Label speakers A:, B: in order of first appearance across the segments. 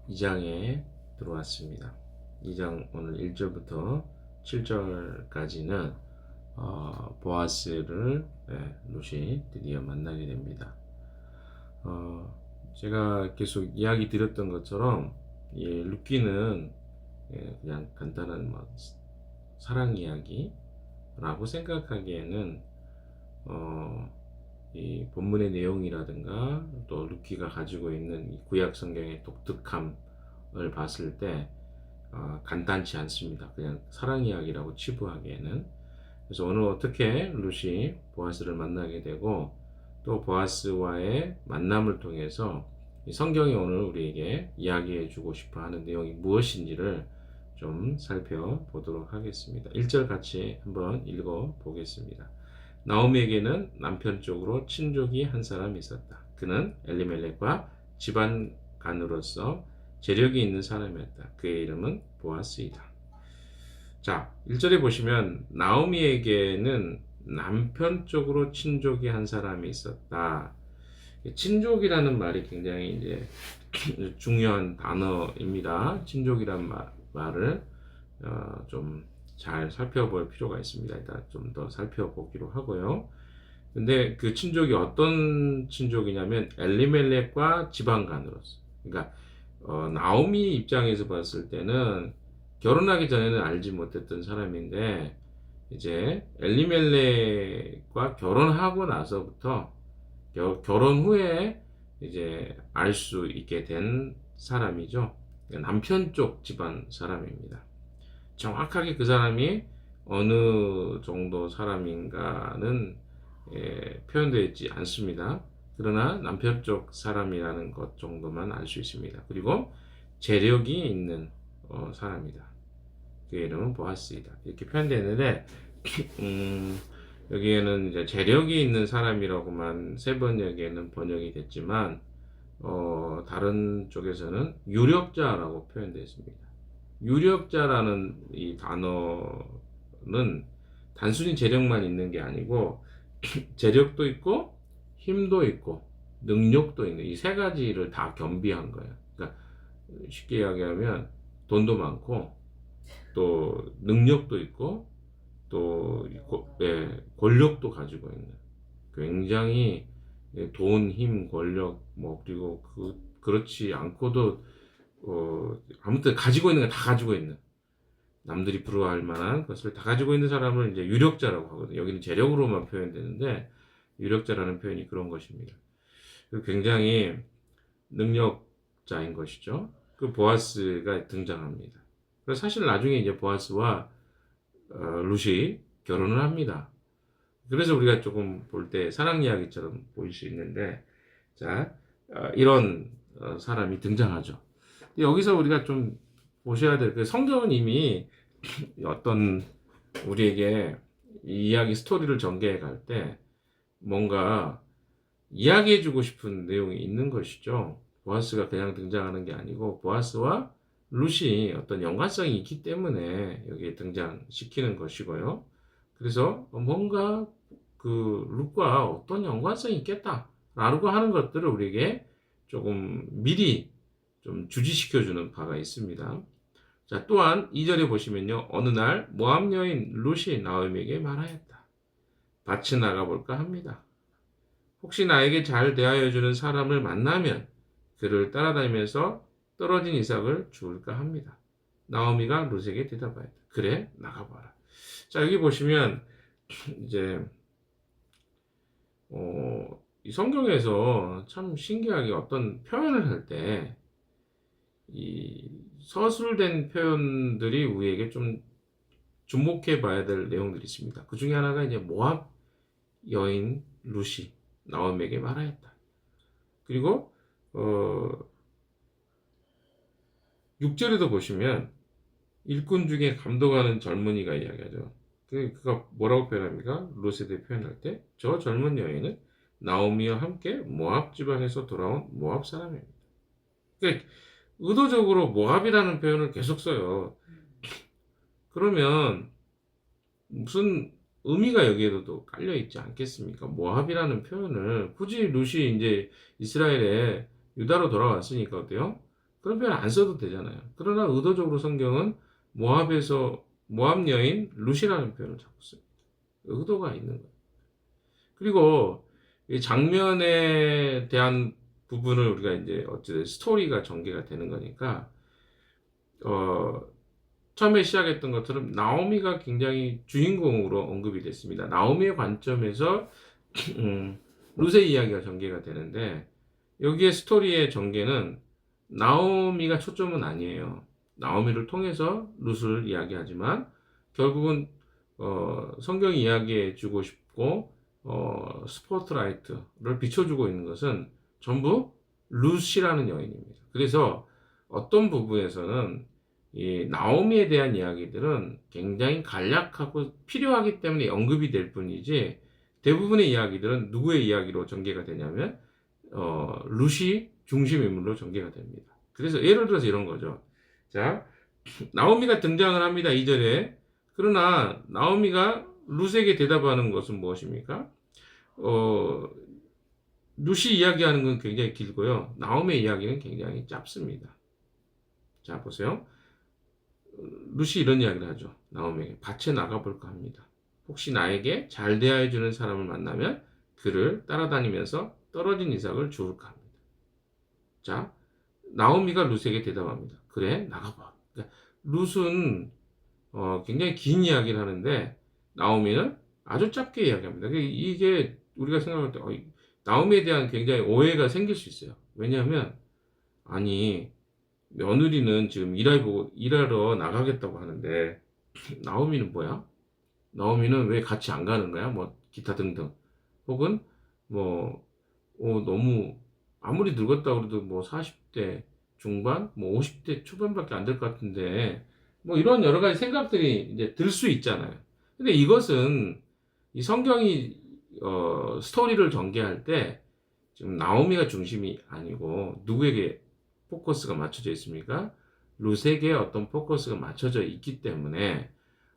A: 2장에 들어왔습니다. 2장 오늘 1절부터 7절까지는 보아스를 룻이 드디어 만나게 됩니다. 제가 계속 이야기 드렸던 것처럼 룻기는 그냥 간단한 사랑 이야기라고 생각하기에는 이 본문의 내용이라든가 또 룻기가 가지고 있는 이 구약 성경의 독특함을 봤을 때 간단치 않습니다. 그냥 사랑 이야기라고 치부하기에는. 그래서 오늘 어떻게 룻이 보아스를 만나게 되고 또 보아스와의 만남을 통해서 이 성경이 오늘 우리에게 이야기해 주고 싶어 하는 내용이 무엇인지를 좀 살펴보도록 하겠습니다. 1절 같이 한번 읽어 보겠습니다. 나오미에게는 남편 쪽으로 친족이 한 사람이 있었다. 그는 엘리멜렉과 집안간으로서 재력이 있는 사람이었다. 그의 이름은 보아스이다. 자, 1절에 보시면 나오미에게는 남편 쪽으로 친족이 한 사람이 있었다. 친족이라는 말이 굉장히 이제 중요한 단어입니다. 친족이란 말을 좀 잘 살펴볼 필요가 있습니다. 일단 좀 더 살펴보기로 하고요. 근데 그 친족이 어떤 친족이냐면 엘리멜렉과 지방간으로서. 그러니까 나오미 입장에서 봤을 때는 결혼하기 전에는 알지 못했던 사람인데 이제 엘리멜렉과 결혼하고 나서부터 결혼 후에 이제 알 수 있게 된 사람이죠. 남편 쪽 집안 사람입니다. 정확하게 그 사람이 어느 정도 사람인가는 표현되어 있지 않습니다. 그러나 남편 쪽 사람이라는 것 정도만 알 수 있습니다. 그리고 재력이 있는 사람이다. 그의 이름은 보아스이다. 이렇게 표현되는데 여기에는 이제 재력이 있는 사람이라고만 세 번역에는 번역이 됐지만 다른 쪽에서는 유력자라고 표현되어 있습니다. 유력자라는 이 단어는 단순히 재력만 있는 게 아니고 재력도 있고 힘도 있고 능력도 있는 이 세 가지를 다 겸비한 거예요. 그러니까 쉽게 이야기하면 돈도 많고 또 능력도 있고 또 권력도 가지고 있는 굉장히 돈, 힘, 권력 그리고 그렇지 않고도 아무튼 가지고 있는 거 다 가지고 있는 남들이 부러워할 만한 것을 다 가지고 있는 사람을 이제 유력자라고 하거든요. 여기는 재력으로만 표현되는데 유력자라는 표현이 그런 것입니다. 굉장히 능력자인 것이죠. 그 보아스가 등장합니다. 그래서 사실 나중에 이제 보아스와 룻이 결혼을 합니다. 그래서 우리가 조금 볼 때 사랑 이야기처럼 보일 수 있는데 자 이런 사람이 등장하죠. 여기서 우리가 좀 보셔야 될 그 성경은 이미 어떤 우리에게 이 이야기 스토리를 전개해 갈 때 뭔가 이야기해 주고 싶은 내용이 있는 것이죠. 보아스가 그냥 등장하는 게 아니고 보아스와 룻이 어떤 연관성이 있기 때문에 여기에 등장시키는 것이고요. 그래서 뭔가 그 룻과 어떤 연관성이 있겠다라고 하는 것들을 우리에게 조금 미리 좀 주지시켜주는 바가 있습니다. 자, 또한 2절에 보시면요. 어느 날 모압 여인 룻이 나오미에게 말하였다. 밭에 나가볼까 합니다. 혹시 나에게 잘 대하여주는 사람을 만나면 그를 따라다니면서 떨어진 이삭을 주울까 합니다. 나오미가 룻에게 대답하였다. 그래, 나가봐라. 자, 여기 보시면 이제 이 성경에서 참 신기하게 어떤 표현을 할 때 이 서술된 표현들이 우리에게 좀 주목해 봐야 될 내용들이 있습니다. 그 중에 하나가 이제 모압 여인 룻이 나오미에게 말하였다. 그리고 6절에도 보시면 일꾼 중에 감동하는 젊은이가 이야기하죠. 그가 뭐라고 표현합니까? 룻에 대해 표현할 때 저 젊은 여인은 나오미와 함께 모압 지방에서 돌아온 모압 사람입니다. 그러니까 의도적으로 모압이라는 표현을 계속 써요. 그러면 무슨 의미가 여기에도 깔려 있지 않겠습니까? 모압이라는 표현을 굳이 룻이 이제 이스라엘에 유다로 돌아왔으니까 어때요? 그런 표현 안 써도 되잖아요. 그러나 의도적으로 성경은 모압 여인 룻이라는 표현을 자꾸 씁니다. 의도가 있는 거예요. 그리고 이 장면에 대한 부분을 우리가 이제 어쨌든 스토리가 전개가 되는 거니까 처음에 시작했던 것처럼 나오미가 굉장히 주인공으로 언급이 됐습니다. 나오미의 관점에서 룻의 이야기가 전개가 되는데 여기에 스토리의 전개는 나오미가 초점은 아니에요. 나오미를 통해서 룻을 이야기하지만 결국은 성경이 이야기해 주고 싶고 스포트라이트를 비춰주고 있는 것은 전부 룻이라는 여인입니다. 그래서 어떤 부분에서는 이 나오미에 대한 이야기들은 굉장히 간략하고 필요하기 때문에 언급이 될 뿐이지 대부분의 이야기들은 누구의 이야기로 전개가 되냐면 룻이 중심 인물로 전개가 됩니다. 그래서 예를 들어서 이런 거죠. 자, 나오미가 등장을 합니다. 2절에. 그러나 나오미가 룻에게 대답하는 것은 무엇입니까? 룻이 이야기하는 건 굉장히 길고요. 나오미의 이야기는 굉장히 짧습니다. 자, 보세요. 룻이 이런 이야기를 하죠. 나오미에게 밭에 나가볼까 합니다. 혹시 나에게 잘 대하여주는 사람을 만나면 그를 따라다니면서 떨어진 이삭을 주울까 합니다. 자, 나오미가 룻에게 대답합니다. 그래, 나가봐. 그러니까 룻은 굉장히 긴 이야기를 하는데 나오미는 아주 짧게 이야기합니다. 이게 우리가 생각할 때 나오미에 대한 굉장히 오해가 생길 수 있어요. 왜냐하면 아니 며느리는 지금 일하러 나가겠다고 하는데 나오미는 뭐야? 나오미는 왜 같이 안 가는 거야? 뭐 기타 등등. 혹은 뭐 너무 아무리 늙었다 그래도 뭐 40대 중반, 뭐 50대 초반밖에 안 될 것 같은데 뭐 이런 여러 가지 생각들이 이제 들 수 있잖아요. 근데 이것은 이 성경이 스토리를 전개할 때 지금 나오미가 중심이 아니고 누구에게 포커스가 맞춰져 있습니까? 룻에게 어떤 포커스가 맞춰져 있기 때문에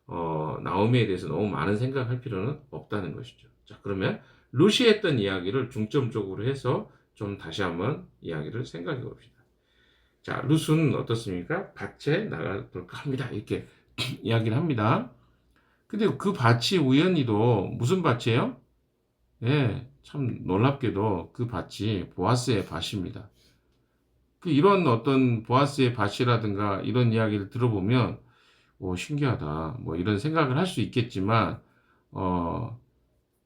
A: 나오미에 대해서 너무 많은 생각할 필요는 없다는 것이죠. 자, 그러면 룻이 했던 이야기를 중점적으로 해서 좀 다시 한번 이야기를 생각해 봅시다. 자, 룻은 어떻습니까? 밭에 나가볼까 합니다. 이렇게 이야기를 합니다. 근데 그 밭이 우연히도 무슨 밭이에요? 예, 참 놀랍게도 그 밭이 보아스의 밭입니다. 이런 어떤 보아스의 밭이라든가 이런 이야기를 들어보면 신기하다 뭐 이런 생각을 할 수 있겠지만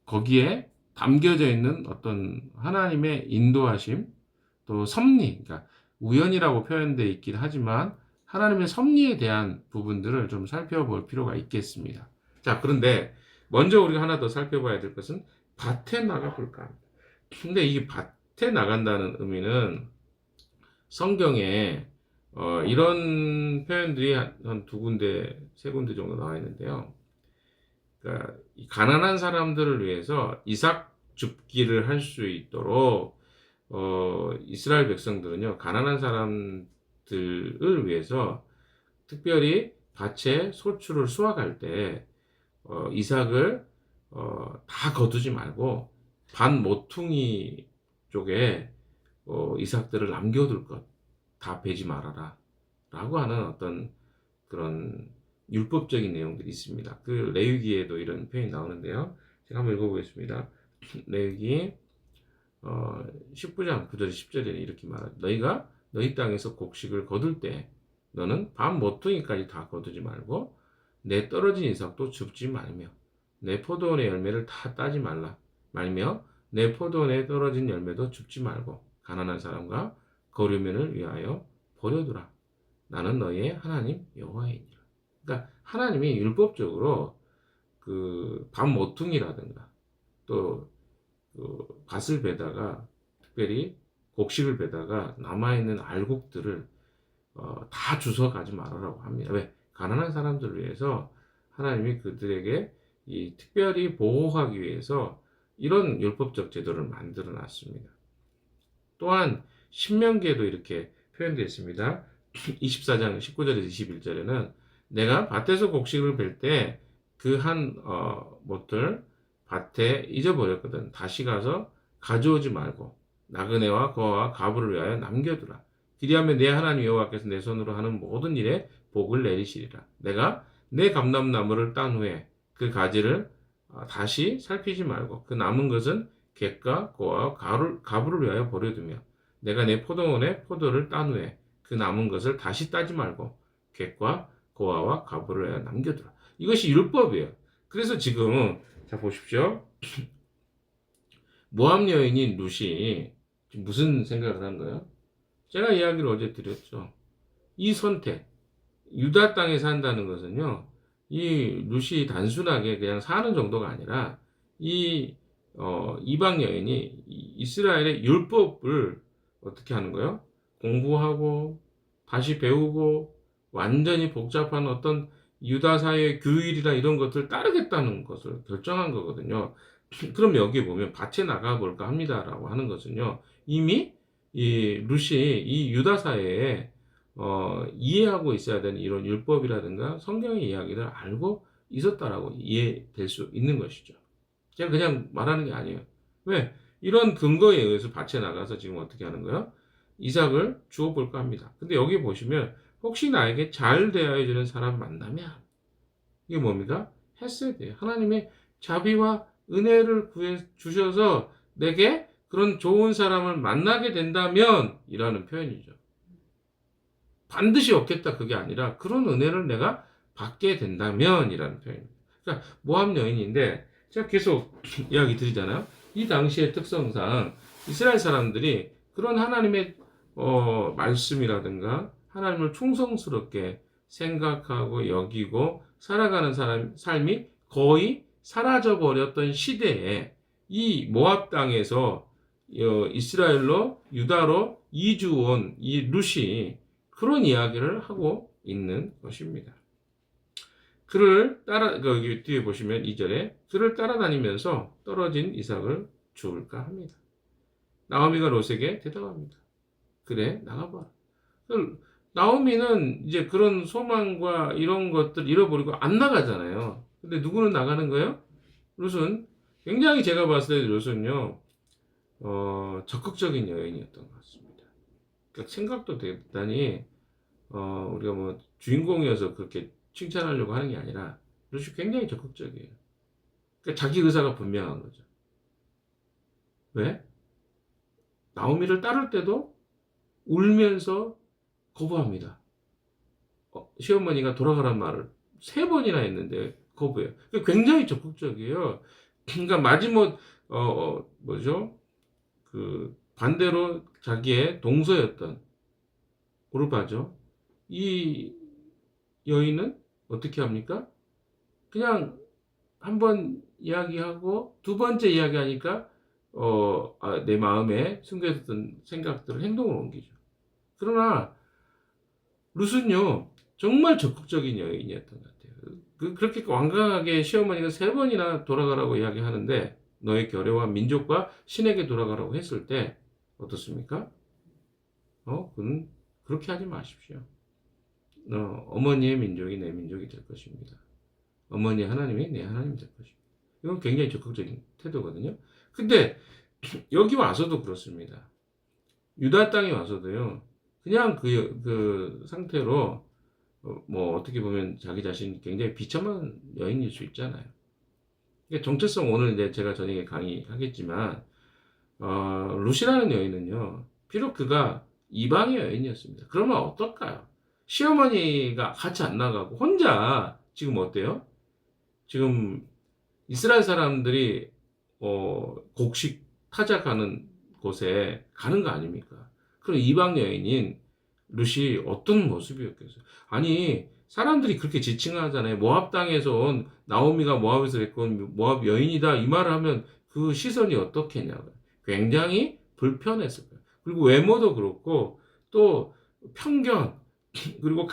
A: 거기에 담겨져 있는 어떤 하나님의 인도하심 또 섭리, 그러니까 우연이라고 표현되어 있긴 하지만 하나님의 섭리에 대한 부분들을 좀 살펴볼 필요가 있겠습니다. 자, 그런데 먼저 우리가 하나 더 살펴봐야 될 것은 밭에 나가볼까 합니다. 근데 이 밭에 나간다는 의미는 성경에 이런 표현들이 한 두 군데, 세 군데 정도 나와 있는데요. 그러니까 가난한 사람들을 위해서 이삭 줍기를 할 수 있도록 이스라엘 백성들은요, 가난한 사람들을 위해서 특별히 밭에 소출을 수확할 때 이삭을 다 거두지 말고 반 모퉁이 쪽에 이삭들을 남겨둘 것, 다 베지 말아라 라고 하는 어떤 그런 율법적인 내용들이 있습니다. 그 레위기에도 이런 표현이 나오는데요. 제가 한번 읽어보겠습니다. 레위기 19장 9절 10절에 이렇게 말하죠. 너희가 너희 땅에서 곡식을 거둘 때 너는 반 모퉁이까지 다 거두지 말고 내 떨어진 이삭도 줍지 말며 내 포도원의 열매를 다 따지 말며 내 포도원에 떨어진 열매도 줍지 말고 가난한 사람과 거류민을 위하여 버려두라. 나는 너희의 하나님 여호와이니라. 그러니까 하나님이 율법적으로 그 반 모퉁이라든가 또 그 밭을 베다가 특별히 곡식을 베다가 남아있는 알곡들을 다 주워 가지 말으라고 합니다. 왜? 가난한 사람들을 위해서 하나님이 그들에게 이 특별히 보호하기 위해서 이런 율법적 제도를 만들어 놨습니다. 또한 신명기에도 이렇게 표현되어 있습니다. 24장 19절에서 21절에는 내가 밭에서 곡식을 벨 때 그 한 몫을 밭에 잊어버렸거든. 다시 가서 가져오지 말고 나그네와 거와 가부를 위하여 남겨두라. 그리하면 내 하나님 여호와께서 내 손으로 하는 모든 일에 복을 내리시리라. 내가 내 감람나무를 딴 후에 그 가지를 다시 살피지 말고 그 남은 것은 객과 고와 가부를 위하여 버려두며 내가 내 포도원에 포도를 딴 후에 그 남은 것을 다시 따지 말고 객과 고아와 가부를 위하여 남겨두라. 이것이 율법이에요. 그래서 지금 자 보십시오. 모압 여인인 룻이 무슨 생각을 한 거예요? 제가 이야기를 어제 드렸죠. 이 선택, 유다 땅에 산다는 것은요, 이 룻이 단순하게 그냥 사는 정도가 아니라 이방 여인이 이스라엘의 율법을 어떻게 하는 거예요? 공부하고 다시 배우고 완전히 복잡한 어떤 유다사의 규율이나 이런 것을 따르겠다는 것을 결정한 거거든요. 그럼 여기 보면 밭에 나가 볼까 합니다라고 하는 것은요, 이미 이 룻이 이 유다사회에 이해하고 있어야 되는 이런 율법이라든가 성경의 이야기를 알고 있었다라고 이해될 수 있는 것이죠. 제가 그냥 말하는 게 아니에요. 왜? 이런 근거에 의해서 밭에 나가서 지금 어떻게 하는 거예요? 이삭을 주어볼까 합니다. 근데 여기 보시면 혹시 나에게 잘 대하여주는 사람 만나면 이게 뭡니까? 헤세드예요. 하나님의 자비와 은혜를 구해 주셔서 내게 그런 좋은 사람을 만나게 된다면 이라는 표현이죠. 반드시 얻겠다 그게 아니라 그런 은혜를 내가 받게 된다면 이라는 표현입니다. 그러니까 모압 여인인데 제가 계속 이야기 드리잖아요. 이 당시의 특성상 이스라엘 사람들이 그런 하나님의 말씀이라든가 하나님을 충성스럽게 생각하고 여기고 살아가는 삶이 거의 사라져버렸던 시대에 이 모압 땅에서 이스라엘로 유다로 이주 온 이 룻이 그런 이야기를 하고 있는 것입니다. 그를 여기 뒤에 보시면 2절에 그를 따라다니면서 떨어진 이삭을 주울까 합니다. 나오미가 롯에게 대답합니다. 그래 나가봐. 나오미는 이제 그런 소망과 이런 것들 잃어버리고 안 나가잖아요. 근데 누구는 나가는 거예요? 롯은 굉장히 제가 봤을 때 롯은요 적극적인 여인이었던 것 같습니다. 그러니까 생각도 대단히 우리가 뭐 주인공이어서 그렇게 칭찬하려고 하는 게 아니라 롯이 굉장히 적극적이에요. 그러니까 자기 의사가 분명한 거죠. 왜? 나오미를 따를 때도 울면서 거부합니다. 시어머니가 돌아가란 말을 3번이나 했는데 거부해요. 굉장히 적극적이에요. 그러니까 마지막 뭐죠? 그 반대로 자기의 동서였던 오르바죠. 이 여인은 어떻게 합니까? 그냥 한 번 이야기하고 두 번째 이야기하니까 내 마음에 숨겨졌던 생각들을 행동으로 옮기죠. 그러나 룻은요 정말 적극적인 여인이었던 것 같아요. 그렇게 완강하게 시어머니가 3번이나 돌아가라고 이야기하는데 너의 결여와 민족과 신에게 돌아가라고 했을 때 어떻습니까? 그건 그렇게 하지 마십시오. 어머니의 민족이 내 민족이 될 것입니다. 어머니의 하나님이 내 하나님이 될 것입니다. 이건 굉장히 적극적인 태도거든요. 근데 여기 와서도 그렇습니다. 유다 땅에 와서도요. 그냥 그 상태로 뭐 어떻게 보면 자기 자신이 굉장히 비참한 여인일 수 있잖아요. 정체성 오늘 이제 제가 저녁에 강의하겠지만 룻이라는 여인은요. 비록 그가 이방의 여인이었습니다. 그러면 어떨까요? 시어머니가 같이 안 나가고 혼자 지금 어때요? 지금 이스라엘 사람들이 곡식 타작하는 곳에 가는 거 아닙니까? 그럼 이방 여인인 룻이 어떤 모습이었겠어요? 아니 사람들이 그렇게 지칭하잖아요. 모압 땅에서 온 나오미가 모압에서 했건 모압 여인이다 이 말을 하면 그 시선이 어떻겠냐고요. 굉장히 불편했을 거예요. 그리고 외모도 그렇고 또 편견 그리고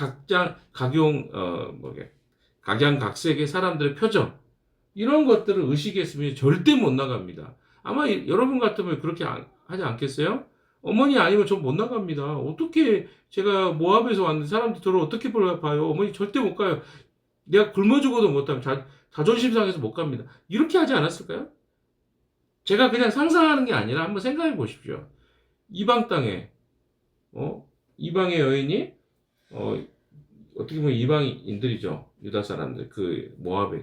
A: 각양각색의 사람들의 표정 이런 것들을 의식했으면 절대 못 나갑니다. 아마 여러분 같으면 그렇게 하지 않겠어요? 어머니 아니면 전 못 나갑니다. 어떻게 제가 모압에서 왔는데 사람들이 저를 어떻게 봐요? 어머니 절대 못 가요. 내가 굶어 죽어도 못하면 자존심 상해서 못 갑니다. 이렇게 하지 않았을까요? 제가 그냥 상상하는 게 아니라 한번 생각해 보십시오. 이방 땅에 이방의 여인이 어떻게 보면 이방인들이죠. 유다 사람들, 그 모압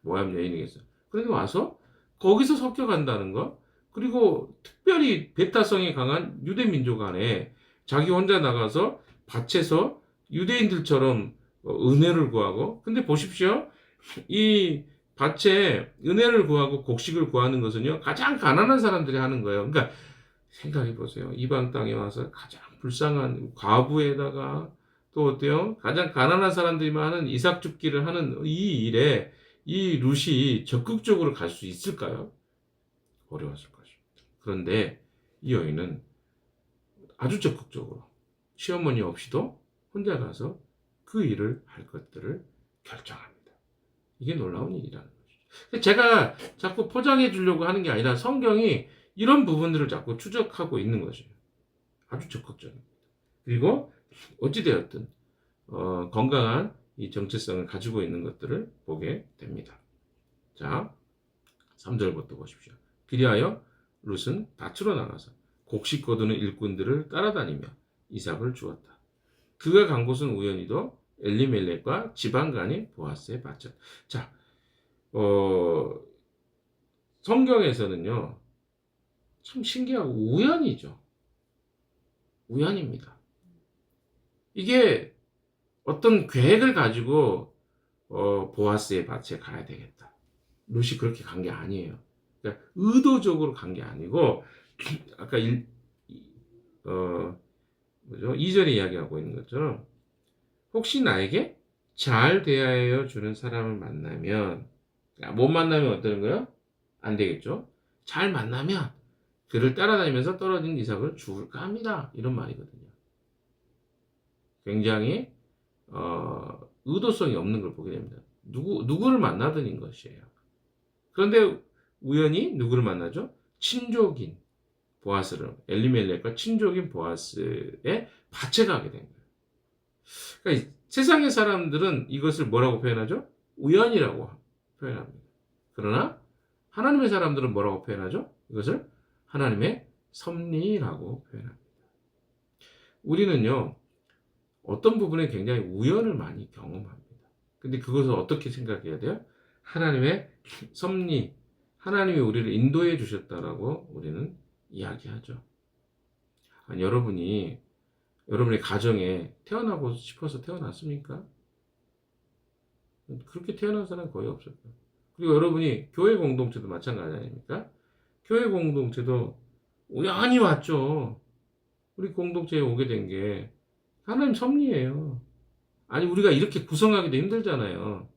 A: 여인이겠어. 그런데 와서 거기서 섞여간다는 거. 그리고 특별히 배타성이 강한 유대 민족 안에 자기 혼자 나가서 밭에서 유대인들처럼 은혜를 구하고. 근데 보십시오. 이 밭에 은혜를 구하고 곡식을 구하는 것은요, 가장 가난한 사람들이 하는 거예요. 그러니까 생각해 보세요. 이방 땅에 와서 가장 불쌍한 과부에다가 또 어때요? 가장 가난한 사람들이만 하는 이삭 줍기를 하는 이 일에 이 룻이 적극적으로 갈 수 있을까요? 어려웠을 것입니다. 그런데 이 여인은 아주 적극적으로 시어머니 없이도 혼자 가서 그 일을 할 것들을 결정합니다. 이게 놀라운 일이라는 것이죠. 제가 자꾸 포장해 주려고 하는 게 아니라 성경이 이런 부분들을 자꾸 추적하고 있는 것이에요. 아주 적극적입니다. 그리고 어찌되었든 건강한 이 정체성을 가지고 있는 것들을 보게 됩니다. 자, 3절부터 보십시오. 그리하여 룻은 밭으로 나가서 곡식 거두는 일꾼들을 따라다니며 이삭을 주었다. 그가 간 곳은 우연히도 엘리멜렉과 지방간인 보아스의 밭이었다. 자, 성경에서는요, 참 신기하고 우연이죠. 우연입니다. 이게 어떤 계획을 가지고 보아스의 밭에 가야 되겠다. 룻이 그렇게 간 게 아니에요. 그러니까 의도적으로 간 게 아니고 아까 2절에 이야기하고 있는 것처럼 혹시 나에게 잘 대하여 주는 사람을 만나면 못 만나면 어떠는 거예요? 안 되겠죠. 잘 만나면 그를 따라다니면서 떨어진 이삭을 주울까 합니다. 이런 말이거든요. 굉장히 의도성이 없는 걸 보게 됩니다. 누구를 만나든인 것이에요. 그런데 우연히 누구를 만나죠? 친족인 보아스를, 엘리멜렉과 친족인 보아스의 밭에 가게 된 거예요. 그러니까 세상의 사람들은 이것을 뭐라고 표현하죠? 우연이라고 표현합니다. 그러나 하나님의 사람들은 뭐라고 표현하죠? 이것을 하나님의 섭리라고 표현합니다. 우리는요, 어떤 부분에 굉장히 우연을 많이 경험합니다. 근데 그것을 어떻게 생각해야 돼요? 하나님의 섭리, 하나님이 우리를 인도해 주셨다라고 우리는 이야기하죠. 아니, 여러분의 가정에 태어나고 싶어서 태어났습니까? 그렇게 태어난 사람 거의 없을 거예요. 그리고 여러분이 교회 공동체도 마찬가지 아닙니까? 교회 공동체도 우연히 왔죠. 우리 공동체에 오게 된 게 하나님 섭리예요. 아니, 우리가 이렇게 구성하기도 힘들잖아요.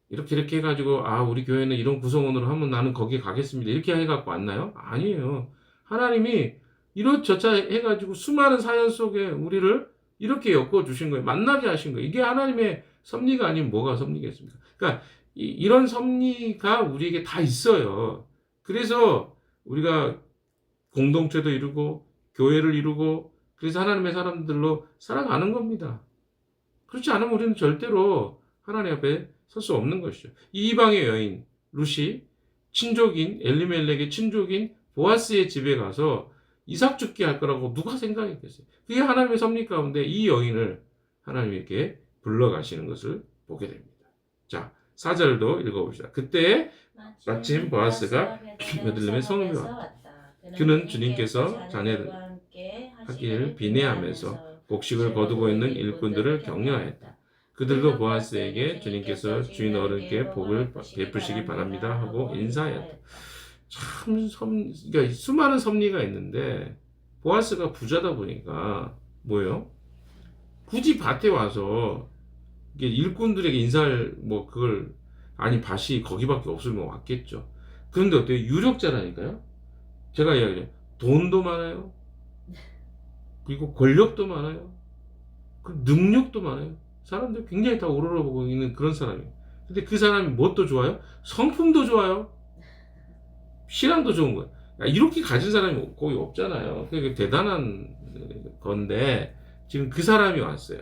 A: 이렇게 해가지고, 우리 교회는 이런 구성원으로 하면 나는 거기에 가겠습니다. 이렇게 해갖고 왔나요? 아니에요. 하나님이 이렇저차 해가지고 수많은 사연 속에 우리를 이렇게 엮어주신 거예요. 만나게 하신 거예요. 이게 하나님의 섭리가 아니면 뭐가 섭리겠습니까? 그러니까 이런 섭리가 우리에게 다 있어요. 그래서 우리가 공동체도 이루고 교회를 이루고 그래서 하나님의 사람들로 살아가는 겁니다. 그렇지 않으면 우리는 절대로 하나님 앞에 설 수 없는 것이죠. 이 이방의 여인 룻이 친족인 엘리멜렉의 친족인 보아스의 집에 가서 이삭 죽게 할 거라고 누가 생각했겠어요? 그게 하나님의 섭리 가운데 이 여인을 하나님이 이렇게 불러가시는 것을 보게 됩니다. 자, 4절도 읽어봅시다. 그때 마침 보아스가 베들레헴에 성읍에 왔다. 그는 주님께서 자네를 하기를 비내하면서 곡식을 거두고 있는 일꾼들을 격려하였다. 그들도 보아스에게 주님께서 주인 어른께 복을 베푸시기 바랍니다 하고 인사하였다. 그러니까 수많은 섭리가 있는데 보아스가 부자다 보니까 뭐예요? 굳이 밭에 와서 일꾼들에게 인사할 그걸 밭이 거기밖에 없으면 왔겠죠. 그런데 어때요? 유력자라니까요. 제가 이야기해요. 돈도 많아요. 그리고 권력도 많아요. 그 능력도 많아요. 사람들 굉장히 다 우러러보고 있는 그런 사람이에요. 근데 그 사람이 뭣도 좋아요? 성품도 좋아요. 신앙도 좋은 거예요. 이렇게 가진 사람이 거의 없잖아요. 그게 대단한 건데 지금 그 사람이 왔어요.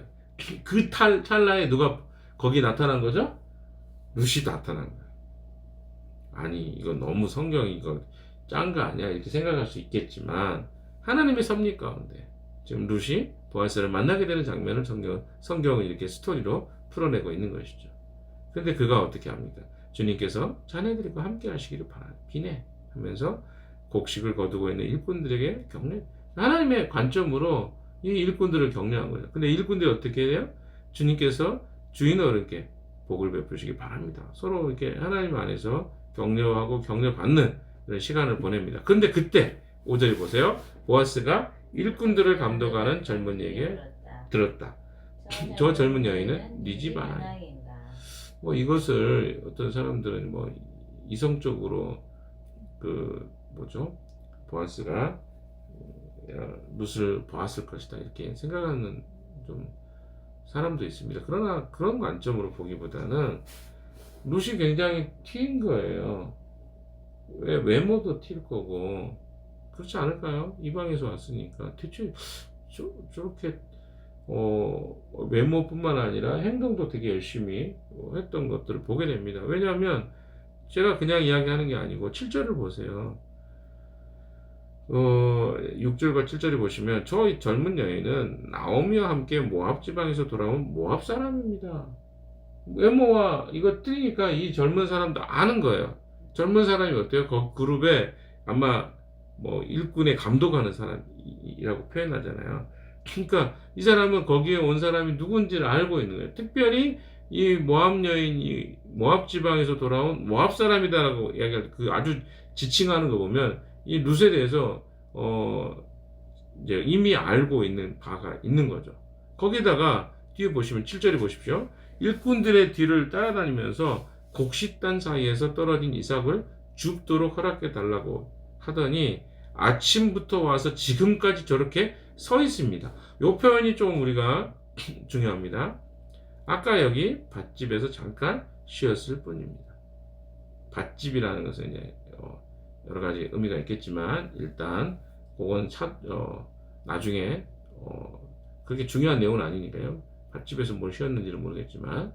A: 그 찰나에 누가 거기 나타난 거죠? 룻이 나타난 거예요. 아니, 이거 너무 성경이 이거 짠 거 아니야? 이렇게 생각할 수 있겠지만 하나님의 섭리 가운데 지금 룻이 보아스를 만나게 되는 장면을 성경은 이렇게 스토리로 풀어내고 있는 것이죠. 근데 그가 어떻게 합니까? 주님께서 자네들과 함께 하시기를 비네 하면서 곡식을 거두고 있는 일꾼들에게 격려, 하나님의 관점으로 이 일꾼들을 격려한 거예요. 근데 일꾼들이 어떻게 해요? 주님께서 주인 어른께 복을 베푸시기 바랍니다. 서로 이렇게 하나님 안에서 격려하고 격려받는 그런 시간을 보냅니다. 근데 그때 5절 보세요. 보아스가 일꾼들을 감독하는 젊은이에게 들었다. 저 젊은 여인은 네 집 아나니. 뭐 이것을 어떤 사람들은 뭐 이성적으로 그 뭐죠? 보아스가 룻을 보았을 것이다 이렇게 생각하는 좀 사람도 있습니다. 그러나 그런 관점으로 보기보다는 룻이 굉장히 튀인 거예요. 왜 외모도 튈 거고 그렇지 않을까요? 이방에서 왔으니까 대체 저렇게 외모뿐만 아니라 행동도 되게 열심히 했던 것들을 보게 됩니다. 왜냐하면 제가 그냥 이야기하는 게 아니고 7절을 보세요. 6절과 7절을 보시면 저 젊은 여인은 나오미와 함께 모압 지방에서 돌아온 모압 사람입니다. 외모와 이거 틀리니까 이 젊은 사람도 아는 거예요. 젊은 사람이 어때요? 그 그룹에 아마 뭐 일꾼에 감독하는 사람이라고 표현하잖아요. 그러니까 이 사람은 거기에 온 사람이 누군지를 알고 있는 거예요. 특별히 이 모압 여인이 모압 지방에서 돌아온 모압 사람이다라고 이야기할 그 아주 지칭하는 거 보면 이 룻에 대해서 이제 이미 알고 있는 바가 있는 거죠. 거기다가 뒤에 보시면 7절에 보십시오. 일꾼들의 뒤를 따라다니면서 곡식단 사이에서 떨어진 이삭을 줍도록 허락해 달라고 하더니 아침부터 와서 지금까지 저렇게 서 있습니다. 이 표현이 좀 우리가 중요합니다. 아까 여기 밭집에서 잠깐 쉬었을 뿐입니다. 밭집이라는 것은 이제 여러 가지 의미가 있겠지만 일단 그건 나중에 그렇게 중요한 내용은 아니니까요. 밭집에서 뭘 쉬었는지는 모르겠지만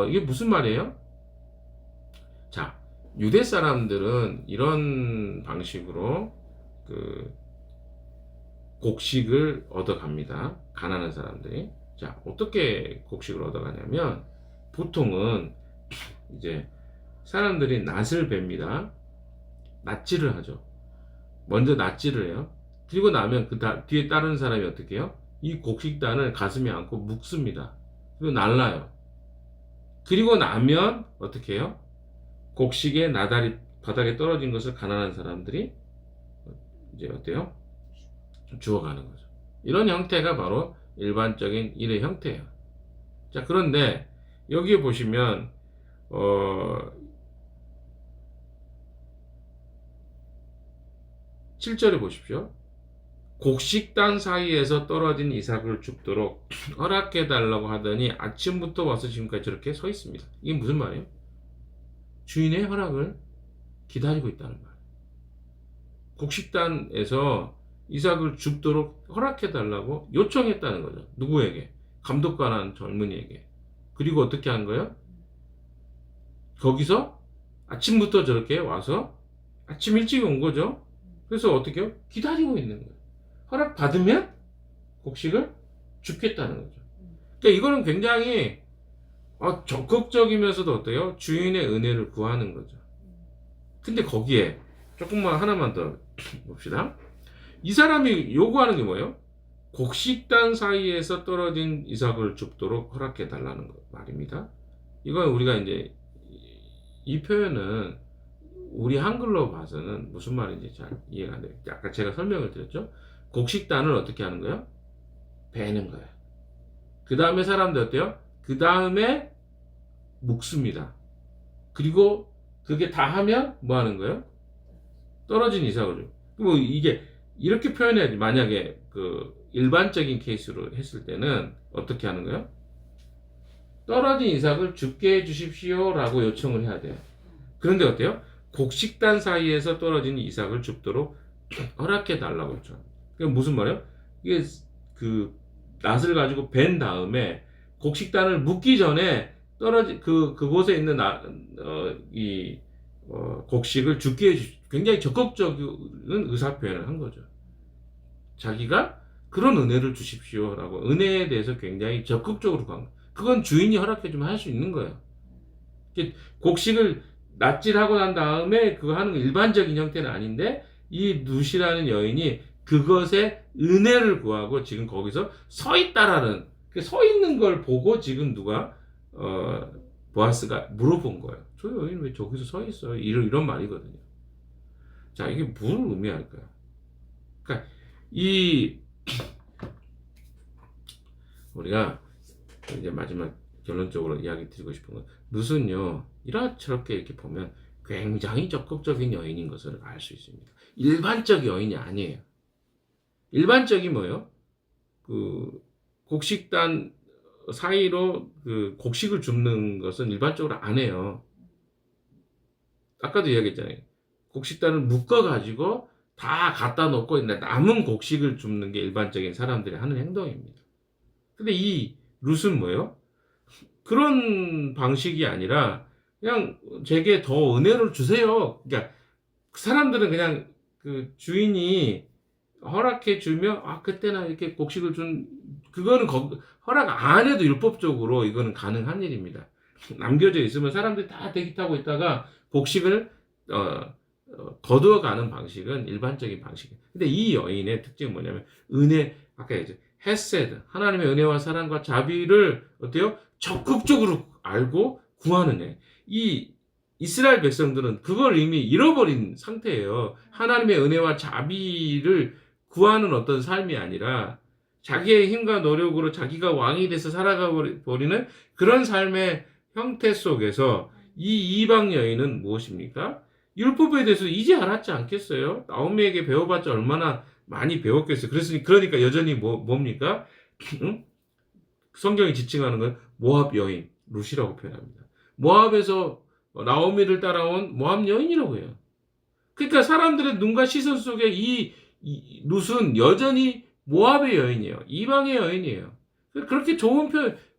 A: 이게 무슨 말이에요? 자, 유대 사람들은 이런 방식으로 그 곡식을 얻어갑니다. 가난한 사람들이. 자, 어떻게 곡식을 얻어가냐면 보통은 이제 사람들이 낫을 뱁니다. 낫질을 하죠. 먼저 낫질을 해요. 그리고 나면 뒤에 따르는 사람이 어떻게 해요? 이 곡식단을 가슴에 안고 묶습니다. 그리고 날라요. 그리고 나면 어떻게 해요? 곡식의 나달이 바닥에 떨어진 것을 가난한 사람들이 이제 어때요? 주워가는 거죠. 이런 형태가 바로 일반적인 일의 형태예요. 자, 그런데 여기에 보시면 7절에 보십시오. 곡식단 사이에서 떨어진 이삭을 줍도록 허락해 달라고 하더니 아침부터 와서 지금까지 저렇게 서 있습니다. 이게 무슨 말이에요? 주인의 허락을 기다리고 있다는 말이에요. 곡식단에서 이삭을 줍도록 허락해 달라고 요청했다는 거죠. 누구에게? 감독관한 젊은이에게. 그리고 어떻게 한 거예요? 거기서 아침부터 저렇게 와서 아침 일찍 온 거죠. 그래서 어떻게 해요? 기다리고 있는 거예요. 허락 받으면 곡식을 줍겠다는 거죠. 그러니까 이거는 굉장히 적극적이면서도 어때요? 주인의 은혜를 구하는 거죠. 근데 거기에 조금만 하나만 더 봅시다. 이 사람이 요구하는 게 뭐예요? 곡식단 사이에서 떨어진 이삭을 줍도록 허락해 달라는 말입니다. 이건 우리가 이제 이 표현은 우리 한글로 봐서는 무슨 말인지 잘 이해가 안 돼요. 아까 제가 설명을 드렸죠. 곡식단을 어떻게 하는 거예요? 베는 거예요. 그 다음에 사람들 어때요? 그 다음에 묶습니다. 그리고 그게 다 하면 뭐 하는 거예요? 떨어진 이삭을 줘. 뭐 이게 이렇게 표현해야지. 만약에 그 일반적인 케이스로 했을 때는 어떻게 하는 거예요? 떨어진 이삭을 줍게 해주십시오 라고 요청을 해야 돼요. 그런데 어때요? 곡식단 사이에서 떨어진 이삭을 줍도록 허락해 달라고 요청. 그게 무슨 말이에요? 이게 그 낫을 가지고 벤 다음에 곡식단을 묶기 전에 떨어진 그곳에 있는 곡식을 줍게 굉장히 적극적인 의사 표현을 한 거죠. 자기가 그런 은혜를 주십시오라고 은혜에 대해서 굉장히 적극적으로 간 거예요. 그건 주인이 허락해주면 할 수 있는 거예요. 곡식을 납치하고 난 다음에 그거 하는 일반적인 형태는 아닌데 이 룻이라는 여인이 그것에 은혜를 구하고 지금 거기서 서 있다라는 서 있는 걸 보고 지금 누가 보아스가 물어본 거예요. 저 여인 왜 저기서 서 있어요? 이런 말이거든요. 자, 이게 무슨 의미할까요? 그러니까 이 우리가 이제 마지막 결론적으로 이야기 드리고 싶은 건 룻은요 이렇게 이렇게 보면 굉장히 적극적인 여인인 것을 알 수 있습니다. 일반적 여인이 아니에요. 일반적이 뭐예요? 그 곡식단 사이로 그 곡식을 줍는 것은 일반적으로 안 해요. 아까도 이야기했잖아요. 곡식단을 묶어가지고 다 갖다 놓고 남은 곡식을 줍는 게 일반적인 사람들이 하는 행동입니다. 근데 이 룻은 뭐예요? 그런 방식이 아니라 그냥 제게 더 은혜를 주세요. 그러니까 그 사람들은 그냥 그 주인이 허락해 주면 그때나 이렇게 곡식을 준 그거는 허락 안 해도 율법적으로 이거는 가능한 일입니다. 남겨져 있으면 사람들이 다 대기 타고 있다가 곡식을 거두어가는 방식은 일반적인 방식이에요. 근데 이 여인의 특징은 뭐냐면 은혜 아까 이제 헤세드 하나님의 은혜와 사랑과 자비를 어때요? 적극적으로 알고 구하는 애. 이 이스라엘 백성들은 그걸 이미 잃어버린 상태예요. 하나님의 은혜와 자비를 구하는 어떤 삶이 아니라 자기의 힘과 노력으로 자기가 왕이 돼서 살아가 버리는 그런 삶의 형태 속에서 이 이방 여인은 무엇입니까? 율법에 대해서 이제 알았지 않겠어요? 나오미에게 배워봤자 얼마나 많이 배웠겠어요. 그러니까 여전히 뭡니까? 응? 성경이 지칭하는 건 모압 여인, 룻이라고 표현합니다. 모압에서 나오미를 따라온 모압 여인이라고 해요. 그러니까 사람들의 눈과 시선 속에 이 룻은 여전히 모압의 여인이에요. 이방의 여인이에요. 그렇게 좋은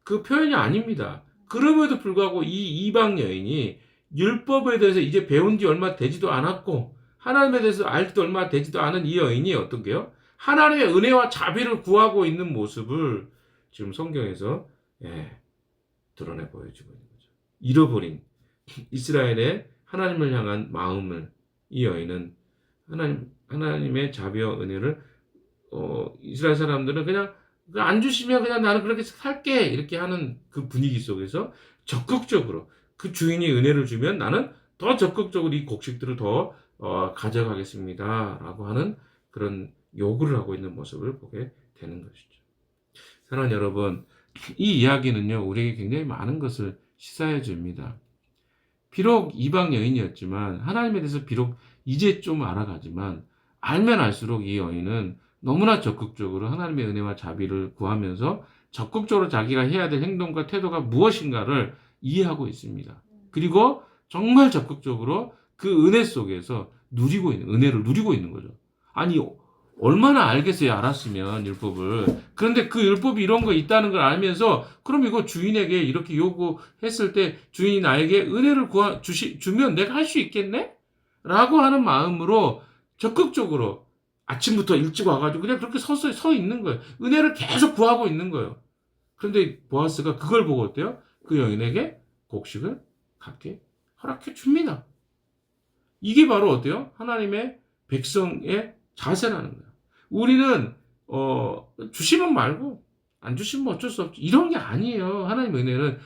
A: 표현이 아닙니다. 그럼에도 불구하고 이 이방 여인이 율법에 대해서 이제 배운 지 얼마 되지도 않았고 하나님에 대해서 알지도 얼마 되지도 않은 이 여인이 어떤 게요? 하나님의 은혜와 자비를 구하고 있는 모습을 지금 성경에서 드러내 보여주고 있는 거죠. 잃어버린 이스라엘의 하나님을 향한 마음을 이 여인은 하나님의 자비와 은혜를 이스라엘 사람들은 그냥 안 주시면 그냥 나는 그렇게 살게 이렇게 하는 그 분위기 속에서 적극적으로 그 주인이 은혜를 주면 나는 더 적극적으로 이 곡식들을 더 가져가겠습니다 라고 하는 그런 요구를 하고 있는 모습을 보게 되는 것이죠. 사랑하는 여러분, 이 이야기는요 우리에게 굉장히 많은 것을 시사해 줍니다. 비록 이방 여인이었지만 하나님에 대해서 비록 이제 좀 알아가지만 알면 알수록 이 여인은 너무나 적극적으로 하나님의 은혜와 자비를 구하면서 적극적으로 자기가 해야 될 행동과 태도가 무엇인가를 이해하고 있습니다. 그리고 정말 적극적으로 그 은혜 속에서 은혜를 누리고 있는 거죠. 아니 얼마나 알겠어요. 알았으면 율법을. 그런데 그 율법이 이런 거 있다는 걸 알면서 그럼 이거 주인에게 이렇게 요구했을 때 주인이 나에게 은혜를 주면 내가 할 수 있겠네? 라고 하는 마음으로 적극적으로 아침부터 일찍 와가지고 그냥 그렇게 서 있는 거예요. 은혜를 계속 구하고 있는 거예요. 그런데 보아스가 그걸 보고 어때요? 그 여인에게 곡식을 갖게 허락해 줍니다. 이게 바로 어때요? 하나님의 백성의 자세라는 거예요. 우리는 주시면 말고 안 주시면 어쩔 수 없지. 이런 게 아니에요. 하나님의 은혜는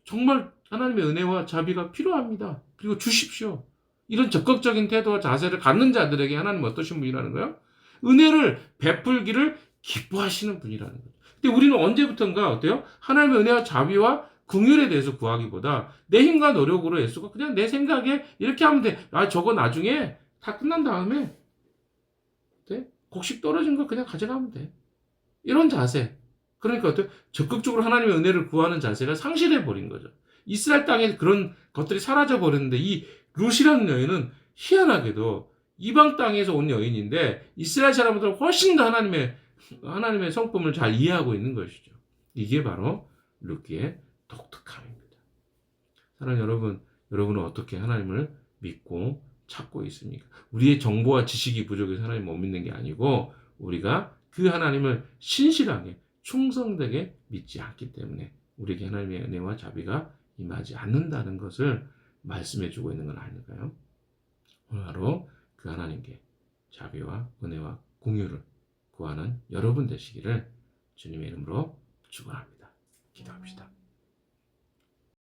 A: 정말 하나님의 은혜와 자비가 필요합니다. 그리고 주십시오. 이런 적극적인 태도와 자세를 갖는 자들에게 하나님은 어떠신 분이라는 거예요? 은혜를 베풀기를 기뻐하시는 분이라는 거예요. 근데 우리는 언제부턴가 어때요? 하나님의 은혜와 자비와 긍휼에 대해서 구하기보다 내 힘과 노력으로 예수가 그냥 내 생각에 이렇게 하면 돼. 저거 나중에 다 끝난 다음에 곡식 떨어진 거 그냥 가져가면 돼. 이런 자세. 그러니까 어때요? 적극적으로 하나님의 은혜를 구하는 자세가 상실해 버린 거죠. 이스라엘 땅에 그런 것들이 사라져 버렸는데 이 룻이라는 여인은 희한하게도 이방 땅에서 온 여인인데 이스라엘 사람들은 훨씬 더 하나님의 성품을 잘 이해하고 있는 것이죠. 이게 바로 룻기의 독특함입니다. 사랑하는 여러분은 어떻게 하나님을 믿고 찾고 있습니까? 우리의 정보와 지식이 부족해서 하나님 못 믿는 게 아니고 우리가 그 하나님을 신실하게 충성되게 믿지 않기 때문에 우리에게 하나님의 은혜와 자비가 임하지 않는다는 것을 말씀해 주고 있는 건 아닐까요? 오늘 하루 그 하나님께 자비와 은혜와 공유를 구하는 여러분 되시기를 주님의 이름으로 축원합니다. 기도합시다.